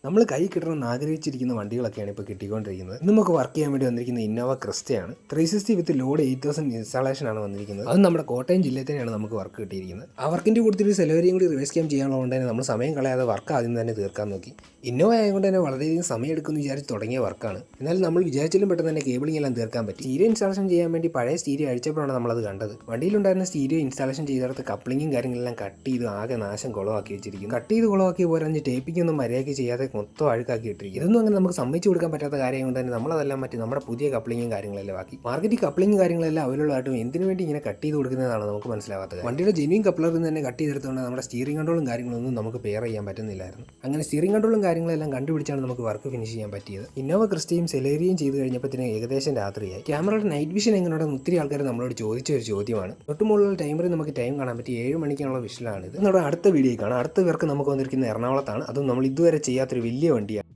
നമ്മൾ കൈ കിട്ടണമെന്ന് ആഗ്രഹിച്ചിരിക്കുന്ന വണ്ടികളൊക്കെയാണ് ഇപ്പോൾ കിട്ടിക്കൊണ്ടിരിക്കുന്നത്. ഇന്ന് നമുക്ക് വർക്ക് ചെയ്യാൻ വേണ്ടി വന്നിരിക്കുന്ന ഇന്നോവ ക്രിസ്റ്റയാണ്. 360 വിത്ത് ലോഡ് 8000 ഇൻസ്റ്റാളേഷൻ ആണ് വന്നിരിക്കുന്നത്. അത് നമ്മുടെ കോട്ടയം ജില്ലയിൽ തന്നെയാണ് നമുക്ക് വർക്ക് കിട്ടിയിരിക്കുന്നത്. ആ വർക്കിൻ്റെ കൊടുത്തൊരു സെലവരിയും കൂടി റിവേഴ്സ് ക്യാം ചെയ്യാനുള്ളതുകൊണ്ട് തന്നെ നമ്മൾ സമയം കളയാതെ വർക്ക് ആദ്യം തന്നെ തീർക്കാൻ നോക്കി. ഇന്നോവ ആയതുകൊണ്ട് തന്നെ വളരെയധികം സമയം എടുക്കുമെന്ന് വിചാരിച്ച് തുടങ്ങിയ വർക്കാണ്. എന്നാലും നമ്മൾ വിചാരിച്ചാലും പെട്ടെന്ന് തന്നെ കേബിളിംഗ് എല്ലാം തീർക്കാൻ പറ്റി. സ്റ്റീരിയോ ഇൻസ്റ്റാളേഷൻ ചെയ്യാൻ വേണ്ടി പഴയ സ്റ്റീരിയോ അഴിച്ചപ്പോഴാണ് നമ്മളത് കണ്ടത്. വണ്ടിയിലുണ്ടായിരുന്ന സ്റ്റീരിയോ ഇൻസ്റ്റാളേഷൻ ചെയ്തെടുത്ത് കപ്ലിങ്ങും കാര്യങ്ങളെല്ലാം കട്ട് ചെയ്ത് ആകെ നാശം കുളമാക്കി വെച്ചിരിക്കുന്നു. കട്ട് ചെയ്ത് കുളമാക്കി പോരാഞ്ഞ് ടേപ്പിക്കൊന്നും മര്യാദയ്ക്ക് ചെയ്യാതെ മൊത്തം അഴുക്കാക്കി ഇട്ടിരിക്കും. ഇതൊന്നും അങ്ങനെ നമുക്ക് സമ്മതിച്ചു കൊടുക്കാൻ പറ്റാത്ത കാര്യം കൊണ്ട് തന്നെ നമ്മളതെല്ലാം മറ്റി നമ്മുടെ പുതിയ കപ്ലിങ്ങും കാര്യങ്ങളെല്ലാം ആക്കി. മാർക്കറ്റിൽ കപ്ലിങ്ങും കാര്യങ്ങളെല്ലാം അവൈലബിൾ ആയിട്ടും എന്തിനു വേണ്ടി ഇങ്ങനെ കട്ട് ചെയ്ത് കൊടുക്കുന്നതാണ് നമുക്ക് മനസ്സിലാവാത്തത്. വണ്ടിയുടെ ജെന്യൂൻ കപ്ലറിൽ നിന്ന് തന്നെ കട്ട് ചെയ്തെടുത്തുകൊണ്ട് നമ്മുടെ സ്റ്റിയറിംഗ് കൺട്രോളും കാര്യങ്ങളൊന്നും നമുക്ക് പെയർ ചെയ്യാൻ പറ്റുന്നില്ലായിരുന്നു. അങ്ങനെ സ്റ്റിയറിംഗ് കൺട്രോളും കാര്യങ്ങളെല്ലാം കണ്ടുപിടിച്ചാണ് നമുക്ക് വർക്ക് ഫിനിഷ് ചെയ്യാൻ പറ്റിയത്. ഇന്നോവ ക്രിസ്റ്റയും സെലേരിയും ചെയ്ത് കഴിഞ്ഞപ്പോഴത്തേന് ഏകദേശം രാത്രിയായി. ക്യാമറയുടെ നൈറ്റ് വിഷൻ എങ്ങനെയുണ്ടെന്ന് ഒത്തിരി ആൾക്കാർ നമ്മളോട് ചോദിച്ച ഒരു ചോദ്യമാണ്. തൊട്ടുമുള്ള ടൈമറിൽ നമുക്ക് ടൈം കാണാൻ പറ്റി 7 മണിക്കുള്ള വിഷലാണ് ഇത്. നമ്മുടെ അടുത്ത വീഡിയോ കാണാം. അടുത്ത പേർക്ക് നമുക്ക് വന്നിരിക്കുന്ന എറണാകുളത്താണ്. അതും നമ്മൾ ഇതുവരെ ചെയ്യാത്തൊരു വലിയ വണ്ടിയാണ്.